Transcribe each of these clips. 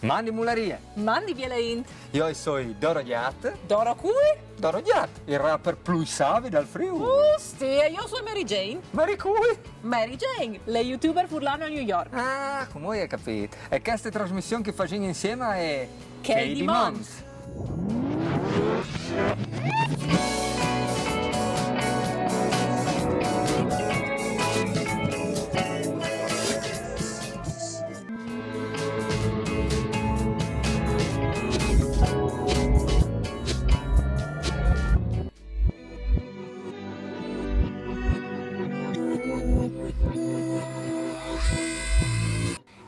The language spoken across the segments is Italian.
Mandi mularie. Mandi Bieleint. Io sono Doro Giat. Doro cui? Doro Giat, il rapper più savi dal Friuli. Sì, io sono Mary Jane. Mary cui? Mary Jane, le youtuber furlano a New York. Ah, come hai capito? E questa trasmissione che facciamo insieme è... Katie Mons.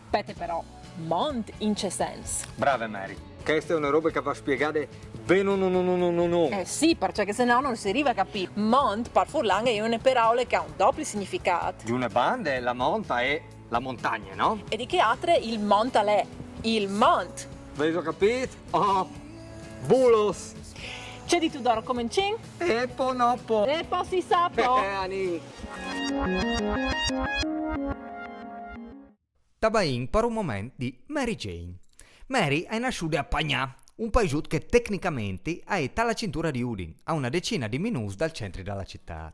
Pete però, Mont in che senso? Brava Mary. Questa è una roba che va spiegare bene no. Sì, perché se no non si arriva a capire. Mont, per furlano, è una parola che ha un doppio significato. Di una banda la monta è la montagna, no? E di che altre il Mont è? Il Mont. Avete capito? Oh, bulos. C'è di tu Doro comincin? E poi no. E poi si sa Ani. Tabain per un momento di Mary Jane. Mary è nasciuta a Pagnà, un paesut che tecnicamente è alla cintura di Udin, a una decina di minuti dal centro della città.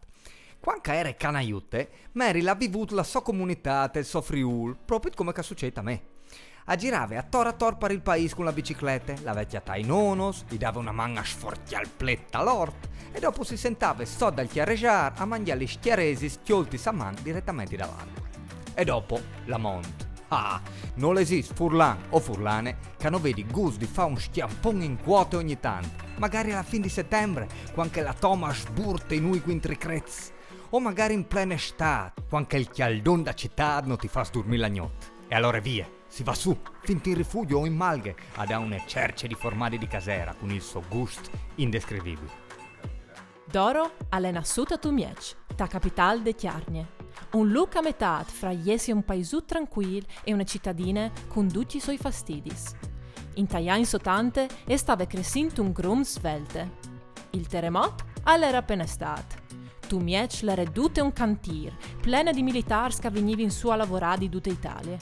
Quando era canaiute, Mary l'ha vissuto la sua comunità, il suo Friul, proprio come che succede a me. A girare a tor per il paese con la bicicletta, la vecchiata ai nonos, gli dava una manga sfortialpletta all'ort e dopo si sentava sotto dal chiareggiar a mangiare gli schiaresi schiolti a man direttamente dall'acqua. E dopo la Mont. Non esiste furlan o furlane che non vedi gusto di fare un schiampone in quote ogni tanto, magari alla fine di settembre, quando la Thomas burta in ui quintri crez, o magari in plena estate, quando il chialdon da città non ti fa dormire la notte. E allora via, si va su, finti in rifugio o in malghe, ad una cerce di formaggi di casera con il suo gusto indescrivibile. Doro è nascuta a Tumiec, ta capitale de Chiarnie. Un luogo a metà fra iesi un paesù tranquillo e una cittadina con tutti i suoi fastidis. In tagli anni 80 stava crescendo un grum svelte. Il terremoto all'era appena stato. Tumiec l'era tutta un cantier, plena di militari che venivano su a lavorare di tutta Italia.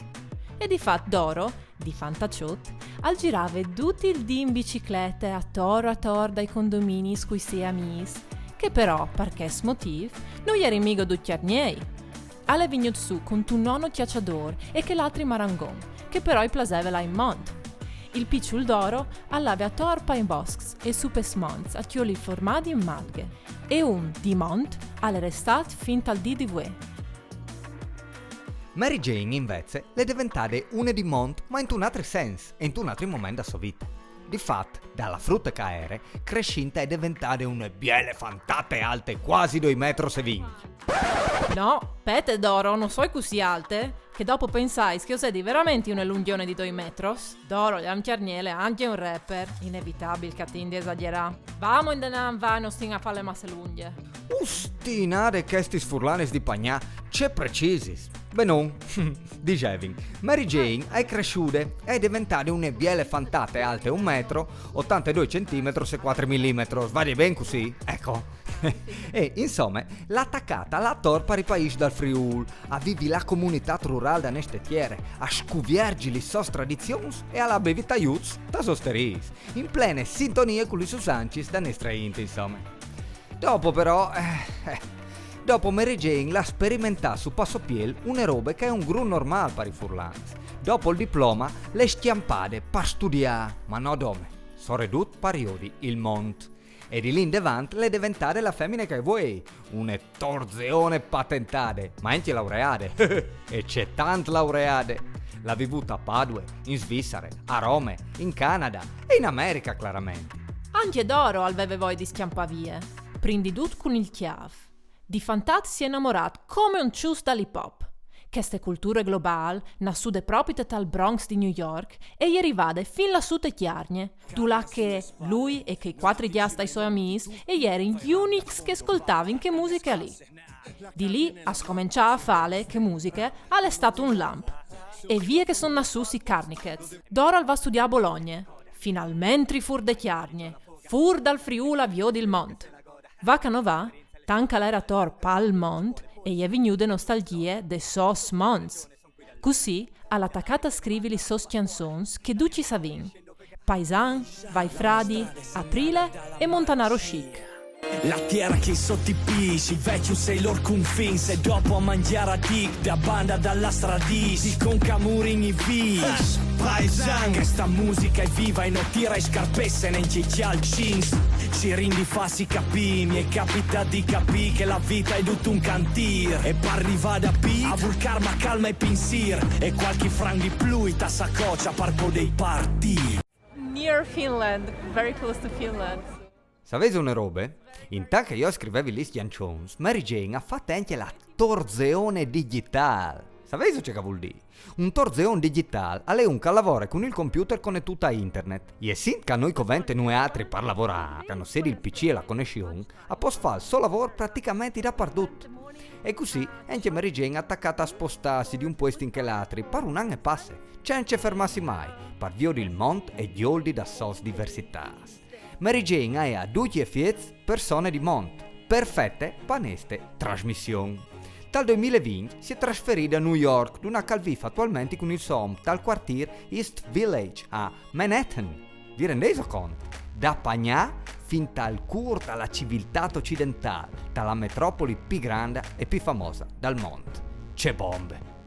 E di fatto Doro, di Fantacciot, al girave tutti il dì in bicicletta a tor dai condomini scui sei amici, che però, per questo motivo, non era mica tutti arniei. Alle vignot su con tu nonno chiacciador e che l'altri marangon, che però i plaseve là in mont. Il picciul d'oro all'ave a torpa in boscs e su pesmons a chioli formati in malghe, e un di mont alle restat fin al di vue. Mary Jane, invece, le diventate una di Mont, ma in un altro senso e in un altro momento della sua vita. Di fatto, dalla frutta che era, crescinta è diventata una biele fantate alte quasi 2,20 metri. No, Pete Doro, non so così alte, che dopo pensai che osedi veramente una lungione di 2 metri. Doro, gli amchiarniele, anche un rapper, inevitabile che ti esagera. Vamo in denan, vai, non stinga a fare le masse lunghe. Ustinare questi sfurlanes di Pagnà, c'è precisis. Beh non, dicevin, Mary Jane è cresciuta e è diventata una biele fantate alte 1 metro, 82 centimetri e 4 millimetri. Va bene così? Ecco. E insomma, l'ha attaccata alla torpa i paesi dal Friul, a vivi la comunità rurale da nestettiere, a scuviergi le sue tradizioni e alla bevita aiuts da sosteris, in plena sintonia con i susancis da nostra inte, insomma. Dopo però, dopo Mary Jane l'ha sperimentata su passopiel una roba che è un gru normale per i furlans. Dopo il diploma, le schiampate per studiare, ma no dome, sono ridotto periodi il Mont. E di lì in davanti le diventate la femmina che vuoi, una torzeone patentate, ma anche laureate, e c'è tante laureate. L'ha vivuta a Padua, in Svizzera, a Roma, in Canada e in America chiaramente. Anche Doro aveva voglia di schiampavie, prindi tutto con il chiav. Di Fantat si è innamorato come un cius dall'hip hop. Queste culture globali, nascute proprio dal Bronx di New York, e gli arrivate fin lassù te Chiarnie, là che lui e che i 4 dias dai suoi amici e erano gli unici che ascoltavano che musica lì. Di lì a scominciare a fare che musica è stato un lamp. E via che sono nassusi i Carnicets. Doro va a studiare a Bologna. Finalmente fur de Chiarnie, fur dal Friuli a Vio del Mont. Va che non va, tanca l'era tor pal Mont, e gli è venuta nostalgia de sos Mons. Così all'attaccata scrivi le sos chansons che duci savin. Paisan, Vai Fradi, Aprile e Montanaro Chic. La terra che sotto i pisci, il vecchio Sailor Confins e dopo a mangiare a dick da banda dalla stradisi con camurin i vis. Paisan, questa musica è viva e non tira i scarpesse ne c'è al jeans. Ci rindi fassi capì, mi è capita di capì che la vita è tutto un cantiere. E per arrivare da P, a vulcar ma calma e pensier. E qualche franc di più, ta saccoccia per poter partire. Near Finland, very close to Finland. Sapete una robe? Intanto che io scrivevo le canzoni, Mary Jane ha fatto anche la torzeone digitale. Sapete che vuol dire? Un torzeone digitale è un che lavora con il computer connettuto a internet. E sì che noi covente noi altri per lavorare, che hanno sedi il PC e la connessione, a posso fare il suo lavoro praticamente dappertutto. E così anche Mary Jane è attaccata a spostarsi di un posto in che l'altro per un anno e passa, senza fermarsi mai, per via il mondo e gli oldi da sos diversità. Mary Jane è a 2 persone di mondo, perfette paneste trasmissioni. Dal 2020 si è trasferita a New York, dove vive attualmente con il suo dal quartiere East Village a Manhattan. Vi rendete conto? Da Pagnà fin dal cuore dalla civiltà occidentale, dalla metropoli più grande e più famosa del mondo. C'è bombe!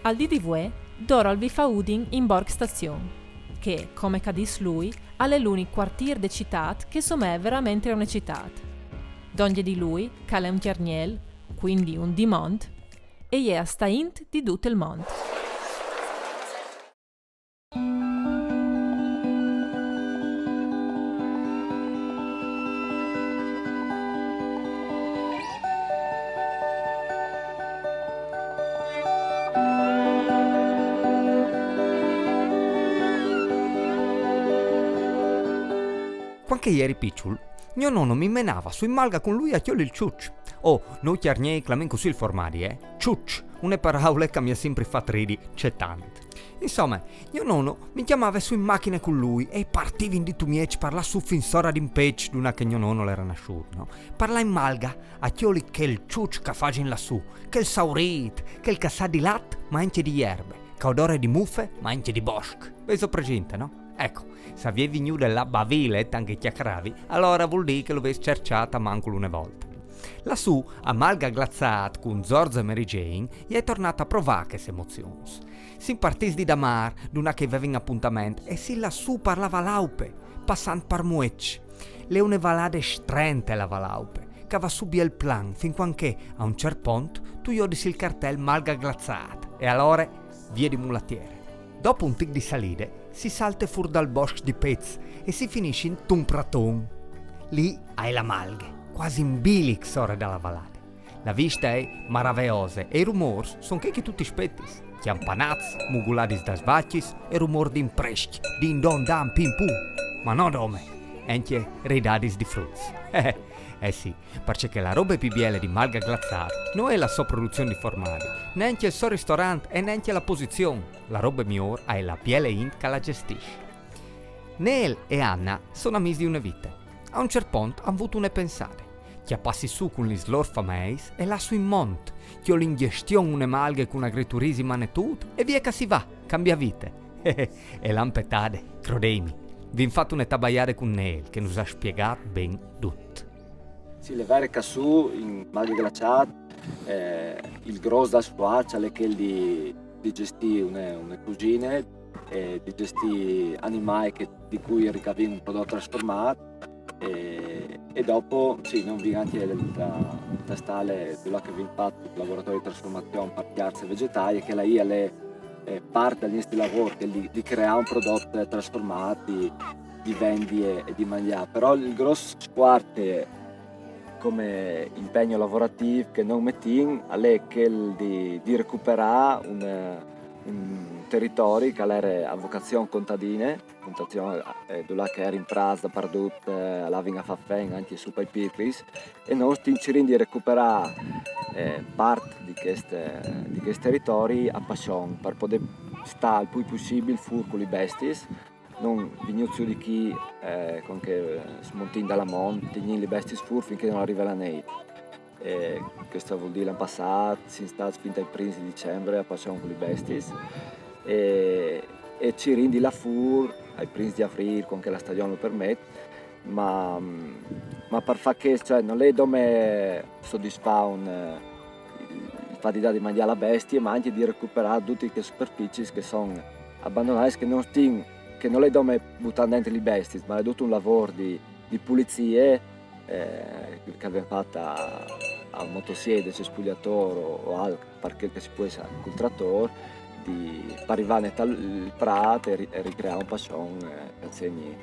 Al DDV, Doro al vi fa udin in Borg Station, che, come cadis lui, è l'unico quartier de citat che somè veramente una citat. Donde di lui, cale un giarniel, quindi un dimont, e è sta int di tutto il mondo. Quando eri piccolo, mio nonno mi menava sui malga con lui a chioli il ciuccio. Oh, noi chiarniei clamen così il formari, ciuccio, una parola che mi ha sempre fatto ridere, c'è tanto. Insomma, mio nonno mi chiamava su in macchina con lui e partivi in di tu mieci parla su fin sora d'impeccio d'una che mio nonno l'era nasciuto, no? Parla in malga, a chioli che il ciuccio che fa in lassù, che il saurit, che il cassà di latte, ma anche di erbe, che odore di muffe, ma anche di bosco. Vedo presente, no? Ecco, se avevi venuto della bavile, tanche chiacchieravi, allora vuol dire che lo avevi cercata manco una volta. Lassù, a malga glazzat con Zorza e Mary Jane, gli è tornata a provare queste emozioni. Si impartì di damar, d'una che aveva in appuntamento, e si lassù parlava laupe, passando per muecci. Le une valade strente la valaupe, che va subì il plan, fin quanché, a un certo punto, tu gli odissi il cartel malga glazzat, e allora, via di mulattiere. Dopo un tic di salire, si salta fuori dal bosco di pezzi e si finisce in Tumpraton. Lì hai la malghe, quasi in bilic sore dalla vallata. La vista è meravigliosa e i rumori sono che tutti spettis. Chiampanazzi, muguladis da svaccis e rumor di impreschi, din don dan pim pum. Ma no dome, anche ridadis di fruzzi. Sì, perché la roba più bella di malga glazzata non è la sua produzione di formaggi, neanche il suo ristorante e neanche la posizione. La roba migliore è la piele int che la gestisce. Nel e Anna sono amici di una vita. A un certo punto hanno avuto una pensare. Che passi su con gli loro fameis e lassù in monte, che ho l'ingestione una malga con agriturisi manetud e via che si va, cambia vita. E lampetade, credemi, vi ho fatto una tabaiare con Nel che nos ha spiegato ben tutto. Sì, le vere cassù in malga glaciate, il grosso da squarcia è che di gestire una cucina, di gestire animali di cui ricavi un prodotto trasformato e dopo sì, non vi anche da stare quello che vi fatto il laboratorio di trasformazione per piazze vegetali che la IA è parte all'inizio del lavoro che di creare un prodotto trasformato, di vendi e di mangiare, però il grosso squarte come impegno lavorativo che non metti in è quello di recuperare un territorio che era a vocazione contadine, dove che era in prasa perdut la vinga faffen anche su i pitris e noi stiamo cercando di recuperare parte di questi territori a passion per poter sta il più possibile fur con i bestis, non vignuzio di chi con che smontin dalla monte, tengono i bestis fur finché non arriva la nei. Questo vuol dire l'anno passato, si è stato fin dai primi di dicembre a passare con i bestis e ci rindi la fur ai primi di aprile con che la stagione lo permette, ma per fare che cioè, non è dove soddisfa il fatto di dare di mangiare la bestia, ma anche di recuperare tutte le superfici che sono abbandonate, che non è dove buttare dentro le bestie, ma è tutto un lavoro di pulizie che abbiamo fatto al motosiede, c'è spogliatore o altro, perché si può essere col trattore, di arrivare nel prato e ricreare un passione che segni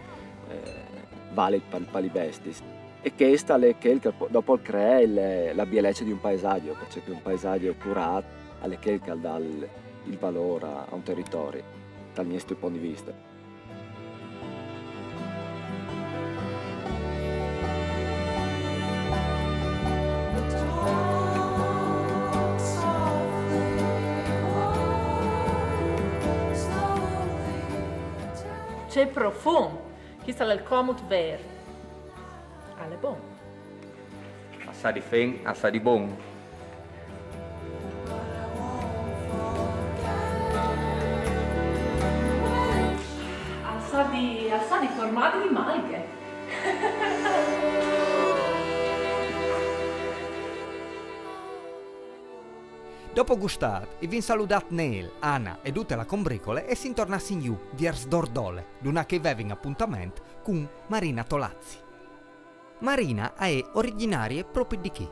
vale per i bestis. E questa è che dopo crea la bellezza di un paesaggio, perché un paesaggio curato è che dà il valore a un territorio, dal mio punto di vista. C'è profumo. Questo è il comut ver. Alle bon. Assai di fen, assai di bon. Alsa di formati di malghe. Dopo gustat, i vin salutat Neil, Anna e tutte la combricole e si intornassi in giù, viers Dordole, d'una che aveva in appuntamento con Marina Tolazzi. Marina è originaria proprio di chi?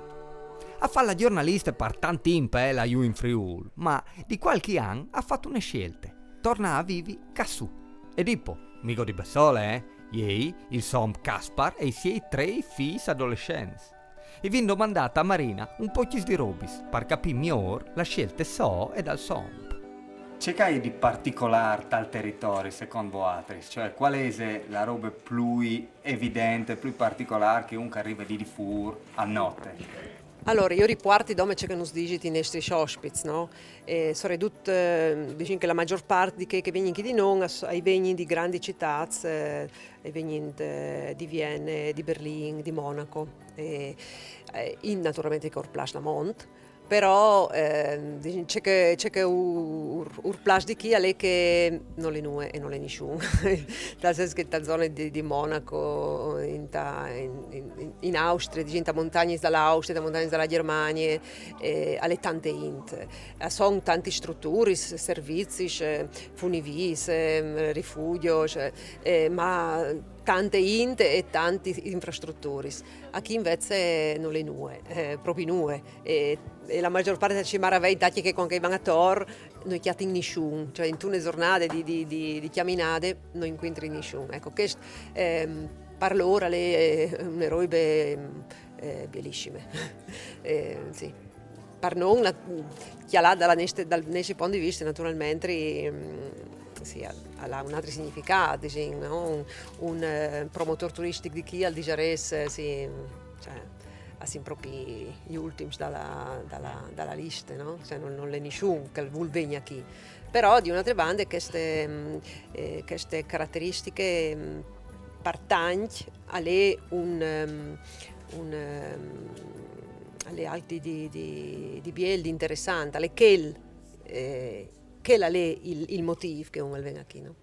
Ha fatto la giornalista per tanti tempo la giù in Friuli, ma di qualche anno ha fatto una scelta. Torna a vivi Cassù. E dopo, mico di Bessole, Ieri, il som Caspar e i suoi 3 figli adolescenti. E vi domandata a Marina un po' di robis, per capire meglio la scelta so e dal som. C'è che di particolare dal territorio secondo voi? Cioè, qual è la roba più evidente, più particolare che uno arriva di fur a notte? Allora, io riporto dove c'è che non si dice i nostri ospiti, no? Soprattutto, diciamo che la maggior parte di che vengono di noi, vengono di grandi città, vengono di Vienna, di Berlino, di Monaco, naturalmente che Place la Mont, però c'è che un place di chi è che non le nue e non le nessuno. Nel senso che la zona di Monaco, in Austria, di montagne dall'Austria, montagne dalla Germania, alle tante int. Sono tante strutture, servizi, funivis, rifugio, ma tante int e tante infrastrutture. A chi invece non le nue, proprio nue. E la maggior parte ci maravei dati che con che vanno a Tor non chiati nessuno, cioè in tutte le giornate di camminate non incontri nessuno. Ecco, questo per loro è un'eroe bellissime. Sì. Per non, dal nostro punto di vista, naturalmente, sì, ha un altro significato, no? un promotore turistico di chi al Digeres, sì, cioè, ha sempre proprio gli ultimi dalla lista, no? Cioè, non è nessuno che vuol venire qui. Però di un'altra banda queste caratteristiche partagne alle alle alti di biel interessante, alle che è il motivo che uno viene qui, no?